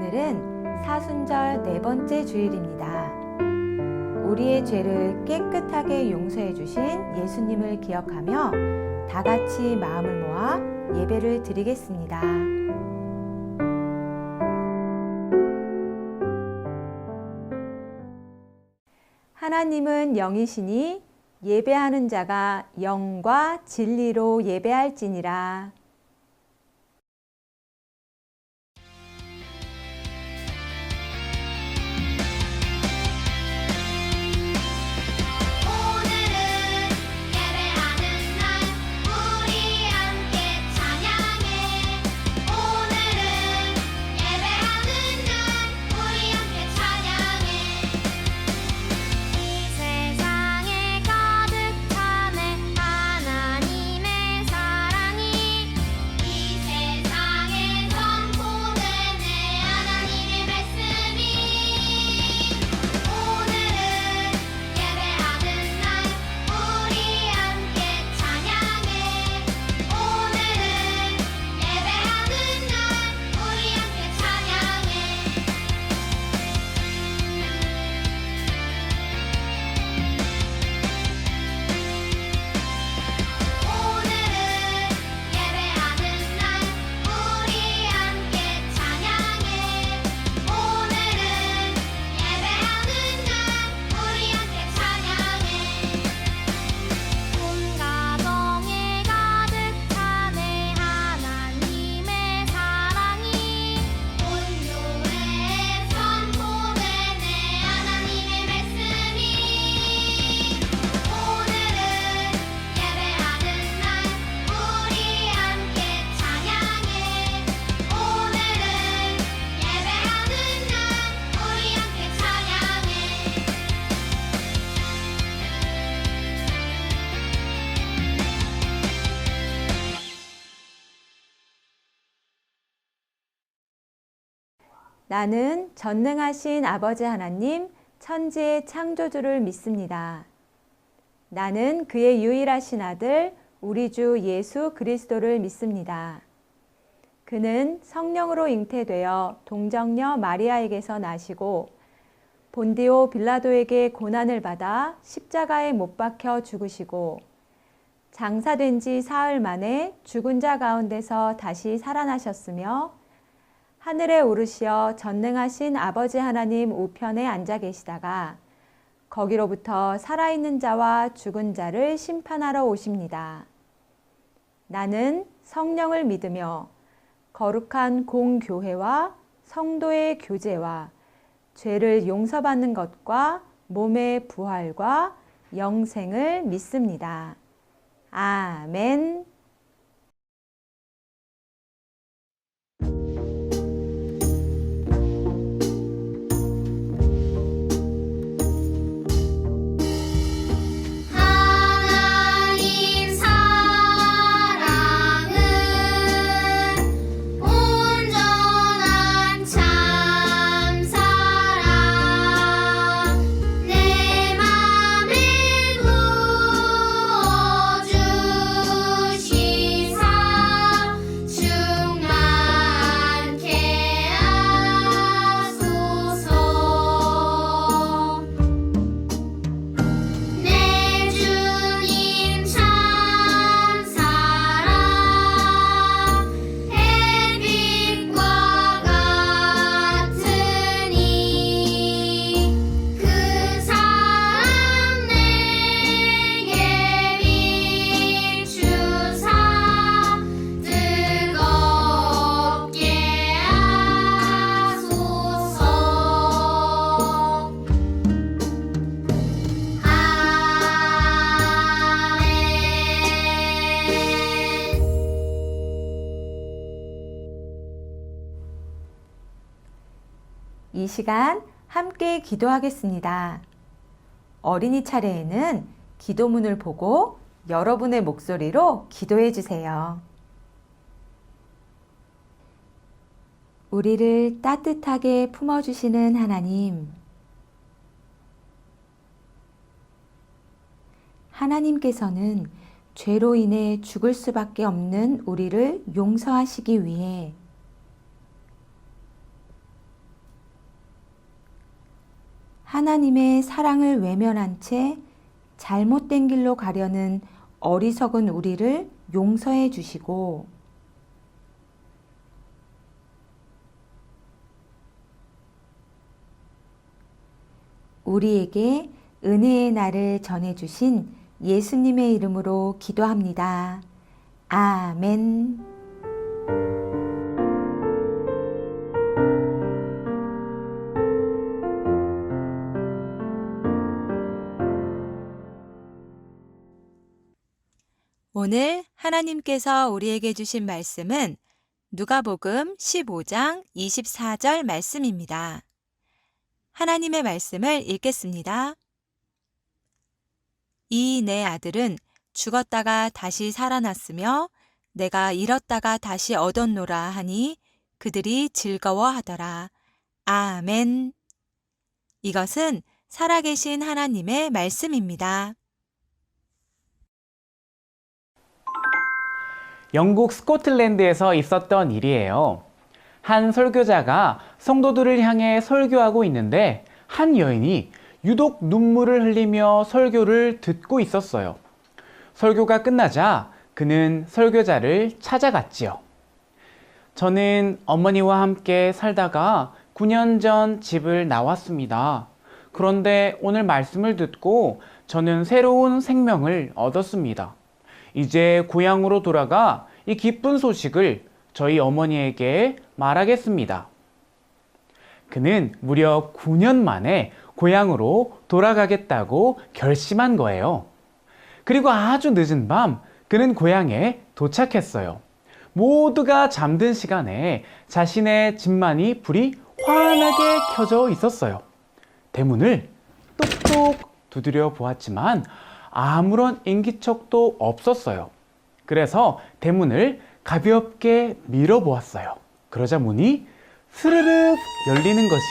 오늘은 사순절 네 번째 주일입니다. 우리의 죄를 깨끗하게 용서해 주신 예수님을 기억하며 다 같이 마음을 모아 예배를 드리겠습니다. 하나님은 영이시니 예배하는 자가 영과 진리로 예배할지니라. 나는 전능하신 아버지 하나님, 천지의 창조주를 믿습니다. 나는 그의 유일하신 아들, 우리 주 예수 그리스도를 믿습니다. 그는 성령으로 잉태되어 동정녀 마리아에게서 나시고 본디오 빌라도에게 고난을 받아 십자가에 못 박혀 죽으시고 장사된 지 사흘 만에 죽은 자 가운데서 다시 살아나셨으며 하늘에 오르시어 전능하신 아버지 하나님 우편에 앉아 계시다가 거기로부터 살아있는 자와 죽은 자를 심판하러 오십니다. 나는 성령을 믿으며 거룩한 공교회와 성도의 교제와 죄를 용서받는 것과 몸의 부활과 영생을 믿습니다. 아멘. 이 시간 함께 기도하겠습니다. 어린이 차례에는 기도문을 보고 여러분의 목소리로 기도해 주세요. 우리를 따뜻하게 품어주시는 하나님, 하나님께서는 죄로 인해 죽을 수밖에 없는 우리를 용서하시기 위해 하나님의 사랑을 외면한 채 잘못된 길로 가려는 어리석은 우리를 용서해 주시고 우리에게 은혜의 날을 전해주신 예수님의 이름으로 기도합니다. 아멘. 오늘 하나님께서 우리에게 주신 말씀은 누가복음 15장 24절 말씀입니다. 하나님의 말씀을 읽겠습니다. 이 내 아들은 죽었다가 다시 살아났으며 내가 잃었다가 다시 얻었노라 하니 그들이 즐거워하더라. 아멘. 이것은 살아계신 하나님의 말씀입니다. 영국 스코틀랜드에서 있었던 일이에요. 한 설교자가 성도들을 향해 설교하고 있는데 한 여인이 유독 눈물을 흘리며 설교를 듣고 있었어요. 설교가 끝나자 그는 설교자를 찾아갔지요. 저는 어머니와 함께 살다가 9년 전 집을 나왔습니다. 그런데 오늘 말씀을 듣고 저는 새로운 생명을 얻었습니다. 이제 고향으로 돌아가 이 기쁜 소식을 저희 어머니에게 말하겠습니다. 그는 무려 9년 만에 고향으로 돌아가겠다고 결심한 거예요. 그리고 아주 늦은 밤 그는 고향에 도착했어요. 모두가 잠든 시간에 자신의 집만이 불이 환하게 켜져 있었어요. 대문을 똑똑 두드려 보았지만 아무런 인기척도 없었어요. 그래서 대문을 가볍게 밀어보았어요. 그러자 문이 스르륵 열리는 것이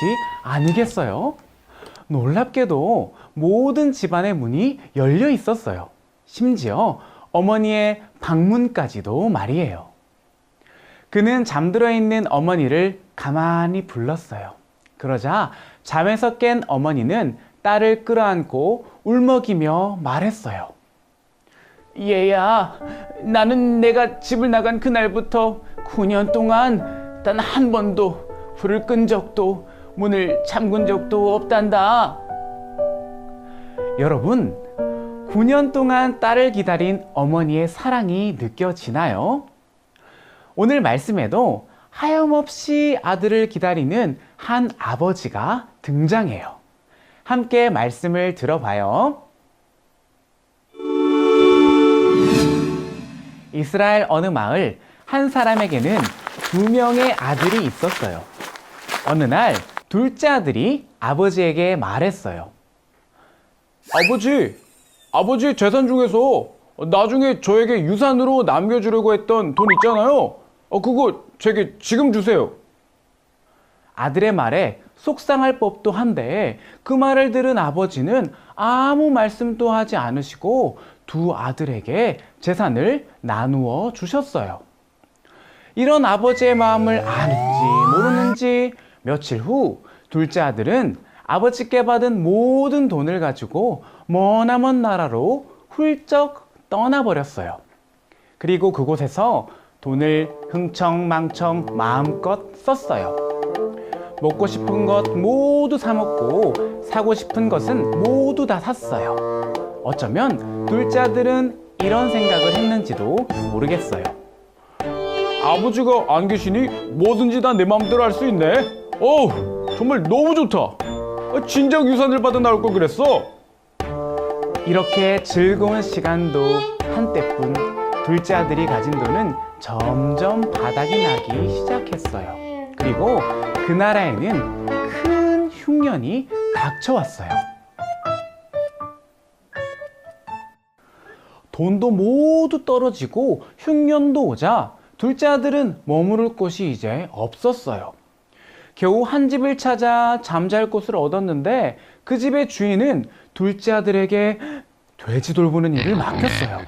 아니겠어요? 놀랍게도 모든 집안의 문이 열려 있었어요. 심지어 어머니의 방문까지도 말이에요. 그는 잠들어 있는 어머니를 가만히 불렀어요. 그러자 잠에서 깬 어머니는 딸을 끌어안고 울먹이며 말했어요. 얘야, 나는 내가 집을 나간 그날부터 9년 동안 단 한 번도 불을 끈 적도 문을 잠근 적도 없단다. 여러분, 9년 동안 딸을 기다린 어머니의 사랑이 느껴지나요? 오늘 말씀에도 하염없이 아들을 기다리는 한 아버지가 등장해요. 함께 말씀을 들어봐요. 이스라엘 어느 마을 한 사람에게는 2명의 아들이 있었어요. 어느 날 둘째 아들이 아버지에게 말했어요. 아버지 재산 중에서 나중에 저에게 유산으로 남겨주려고 했던 돈 있잖아요. 그거 제게 지금 주세요. 아들의 말에 속상할 법도 한데 그 말을 들은 아버지는 아무 말씀도 하지 않으시고 두 아들에게 재산을 나누어 주셨어요. 이런 아버지의 마음을 아는지 모르는지 며칠 후 둘째 아들은 아버지께 받은 모든 돈을 가지고 머나먼 나라로 훌쩍 떠나버렸어요. 그리고 그곳에서 돈을 흥청망청 마음껏 썼어요. 먹고 싶은 것 모두 사 먹고 사고 싶은 것은 모두 다 샀어요. 어쩌면 둘째 아들은 이런 생각을 했는지도 모르겠어요. 아버지가 안 계시니 뭐든지 다 내 마음대로 할 수 있네. 정말 너무 좋다. 진작 유산을 받아 나올 걸 그랬어. 이렇게 즐거운 시간도 한때뿐 둘째 아들이 가진 돈은 점점 바닥이 나기 시작했어요. 그리고 그 나라에는 큰 흉년이 닥쳐왔어요. 돈도 모두 떨어지고 흉년도 오자 둘째 아들은 머무를 곳이 이제 없었어요. 겨우 한 집을 찾아 잠잘 곳을 얻었는데 그 집의 주인은 둘째 아들에게 돼지 돌보는 일을 맡겼어요.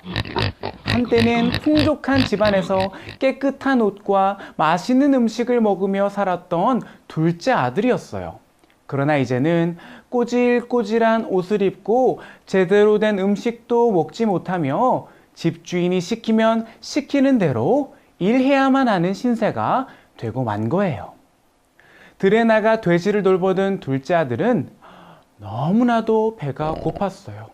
한때는 풍족한 집안에서 깨끗한 옷과 맛있는 음식을 먹으며 살았던 둘째 아들이었어요. 그러나 이제는 꼬질꼬질한 옷을 입고 제대로 된 음식도 먹지 못하며 집주인이 시키면 시키는 대로 일해야만 하는 신세가 되고 만 거예요. 들에 나가 돼지를 돌보던 둘째 아들은 너무나도 배가 고팠어요.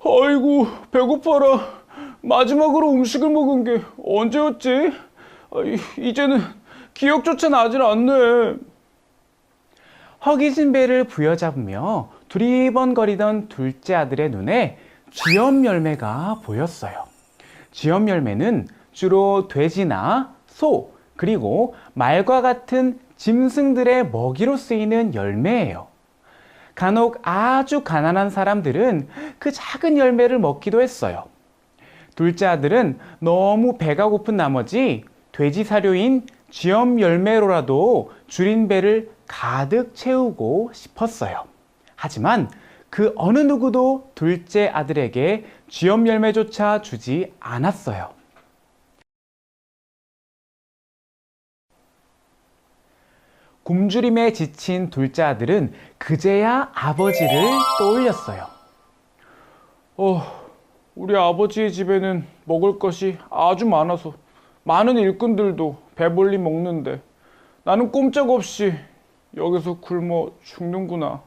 아이고, 배고파라. 마지막으로 음식을 먹은 게 언제였지? 이제는 기억조차 나질 않네. 허기진 배를 부여잡으며 두리번거리던 둘째 아들의 눈에 쥐염 열매가 보였어요. 쥐염 열매는 주로 돼지나 소, 그리고 말과 같은 짐승들의 먹이로 쓰이는 열매예요. 간혹 아주 가난한 사람들은 그 작은 열매를 먹기도 했어요. 둘째 아들은 너무 배가 고픈 나머지 돼지 사료인 쥐염 열매로라도 줄인 배를 가득 채우고 싶었어요. 하지만 그 어느 누구도 둘째 아들에게 쥐염 열매조차 주지 않았어요. 굶주림에 지친 둘째 아들은 그제야 아버지를 떠올렸어요. 우리 아버지의 집에는 먹을 것이 아주 많아서 많은 일꾼들도 배불리 먹는데 나는 꼼짝없이 여기서 굶어 죽는구나.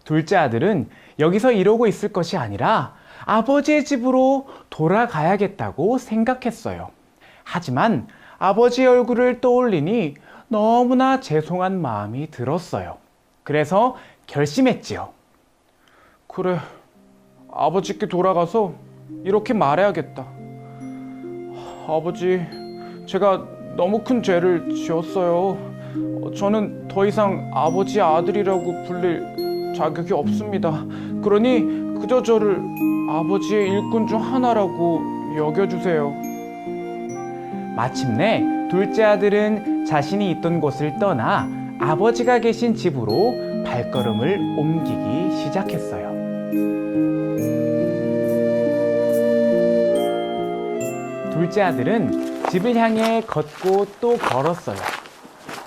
둘째 아들은 여기서 이러고 있을 것이 아니라 아버지의 집으로 돌아가야겠다고 생각했어요. 하지만 아버지의 얼굴을 떠올리니 너무나 죄송한 마음이 들었어요. 그래서 결심했지요. 그래, 아버지께 돌아가서 이렇게 말해야겠다. 아버지, 제가 너무 큰 죄를 지었어요. 저는 더 이상 아버지의 아들이라고 불릴 자격이 없습니다. 그러니 그저 저를 아버지의 일꾼 중 하나라고 여겨주세요. 마침내 둘째 아들은 자신이 있던 곳을 떠나 아버지가 계신 집으로 발걸음을 옮기기 시작했어요. 둘째 아들은 집을 향해 걷고 또 걸었어요.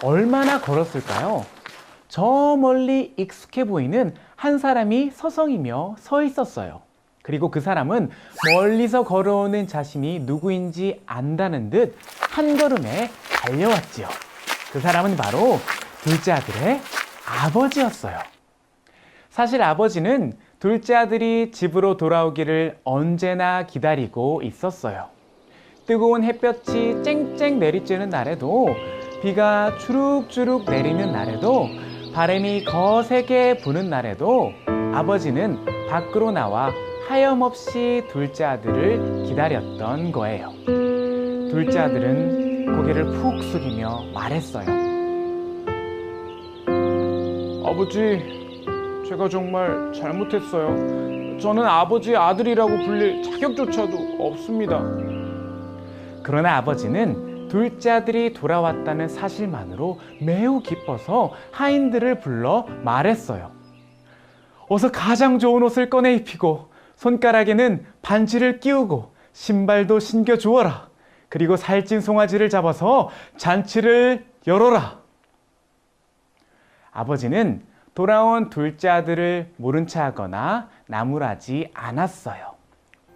얼마나 걸었을까요? 저 멀리 익숙해 보이는 한 사람이 서성이며 서 있었어요. 그리고 그 사람은 멀리서 걸어오는 자신이 누구인지 안다는 듯 한 걸음에 달려왔지요. 그 사람은 바로 둘째 아들의 아버지였어요. 사실 아버지는 둘째 아들이 집으로 돌아오기를 언제나 기다리고 있었어요. 뜨거운 햇볕이 쨍쨍 내리쬐는 날에도, 비가 주룩주룩 내리는 날에도, 바람이 거세게 부는 날에도 아버지는 밖으로 나와 하염없이 둘째 아들을 기다렸던 거예요. 둘째 아들은 고개를 푹 숙이며 말했어요. 아버지, 제가 정말 잘못했어요. 저는 아버지의 아들이라고 불릴 자격조차도 없습니다. 그러나 아버지는 둘째 아들이 돌아왔다는 사실만으로 매우 기뻐서 하인들을 불러 말했어요. 어서 가장 좋은 옷을 꺼내 입히고 손가락에는 반지를 끼우고 신발도 신겨 주어라. 그리고 살찐 송아지를 잡아서 잔치를 열어라. 아버지는 돌아온 둘째 아들을 모른 척하거나 나무라지 않았어요.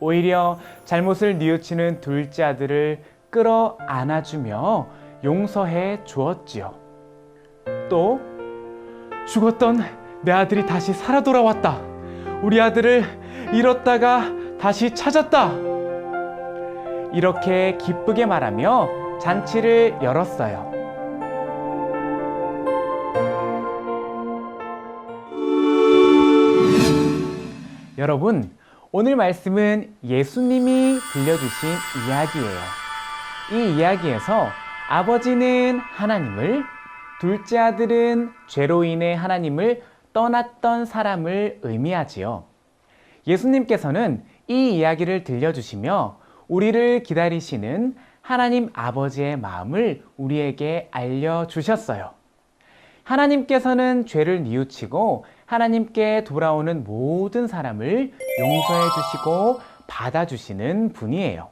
오히려 잘못을 뉘우치는 둘째 아들을 끌어 안아주며 용서해 주었지요. 또 죽었던 내 아들이 다시 살아 돌아왔다. 우리 아들을 잃었다가 다시 찾았다. 이렇게 기쁘게 말하며 잔치를 열었어요. 여러분, 오늘 말씀은 예수님이 들려주신 이야기예요. 이 이야기에서 아버지는 하나님을, 둘째 아들은 죄로 인해 하나님을 떠났던 사람을 의미하지요. 예수님께서는 이 이야기를 들려주시며 우리를 기다리시는 하나님 아버지의 마음을 우리에게 알려주셨어요. 하나님께서는 죄를 뉘우치고 하나님께 돌아오는 모든 사람을 용서해 주시고 받아주시는 분이에요.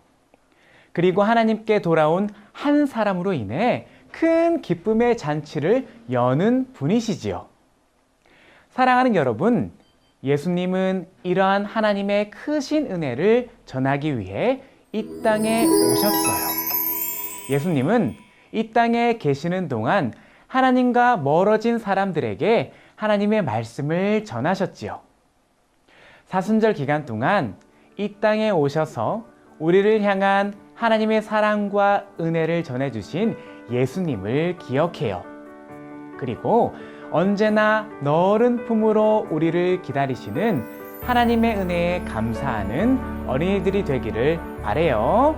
그리고 하나님께 돌아온 한 사람으로 인해 큰 기쁨의 잔치를 여는 분이시지요. 사랑하는 여러분, 예수님은 이러한 하나님의 크신 은혜를 전하기 위해 이 땅에 오셨어요. 예수님은 이 땅에 계시는 동안 하나님과 멀어진 사람들에게 하나님의 말씀을 전하셨지요. 사순절 기간 동안 이 땅에 오셔서 우리를 향한 하나님의 사랑과 은혜를 전해주신 예수님을 기억해요. 그리고 언제나 너른 품으로 우리를 기다리시는 하나님의 은혜에 감사하는 어린이들이 되기를 바래요.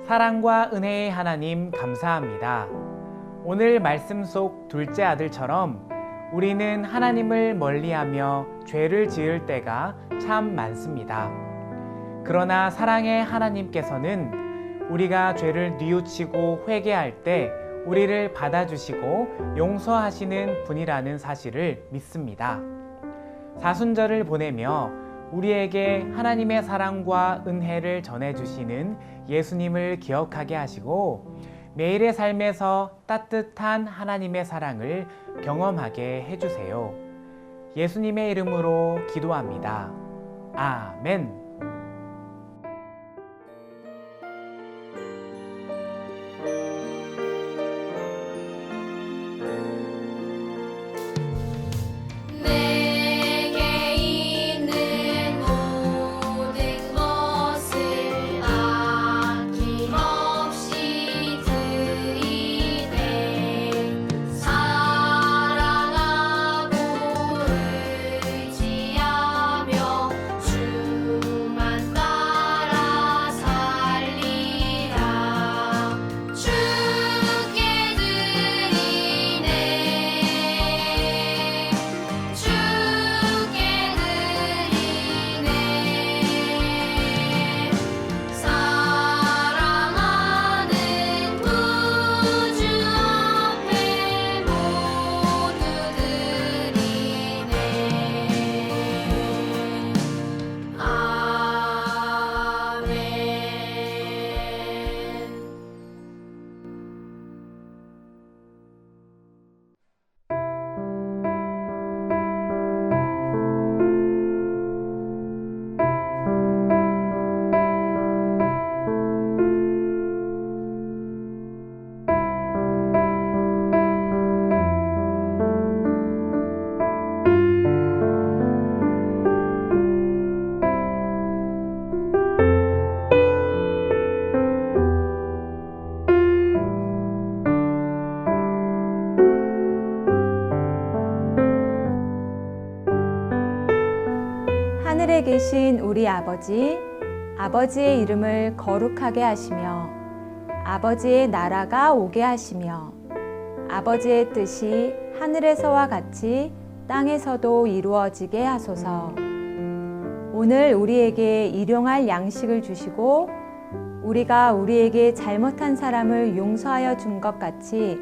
사랑과 은혜의 하나님 감사합니다. 오늘 말씀 속 둘째 아들처럼 우리는 하나님을 멀리하며 죄를 지을 때가 참 많습니다. 그러나 사랑의 하나님께서는 우리가 죄를 뉘우치고 회개할 때 우리를 받아주시고 용서하시는 분이라는 사실을 믿습니다. 사순절을 보내며 우리에게 하나님의 사랑과 은혜를 전해주시는 예수님을 기억하게 하시고 매일의 삶에서 따뜻한 하나님의 사랑을 경험하게 해주세요. 예수님의 이름으로 기도합니다. 아멘. 하늘에 계신 우리 아버지, 아버지의 이름을 거룩하게 하시며 아버지의 나라가 오게 하시며 아버지의 뜻이 하늘에서와 같이 땅에서도 이루어지게 하소서. 오늘 우리에게 일용할 양식을 주시고 우리가 우리에게 잘못한 사람을 용서하여 준 것 같이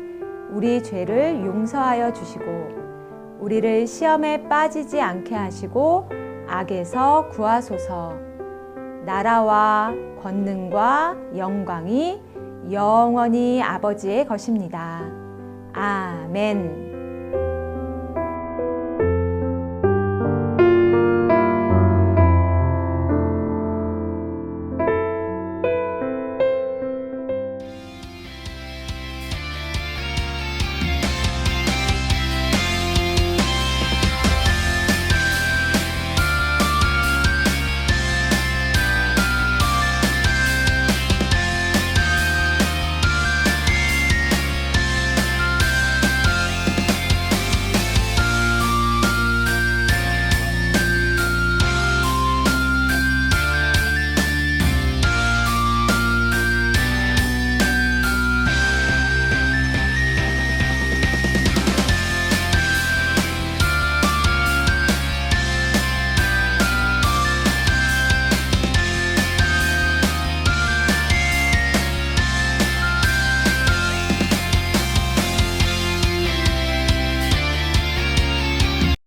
우리 죄를 용서하여 주시고 우리를 시험에 빠지지 않게 하시고 악에서 구하소서. 나라와 권능과 영광이 영원히 아버지의 것입니다. 아멘.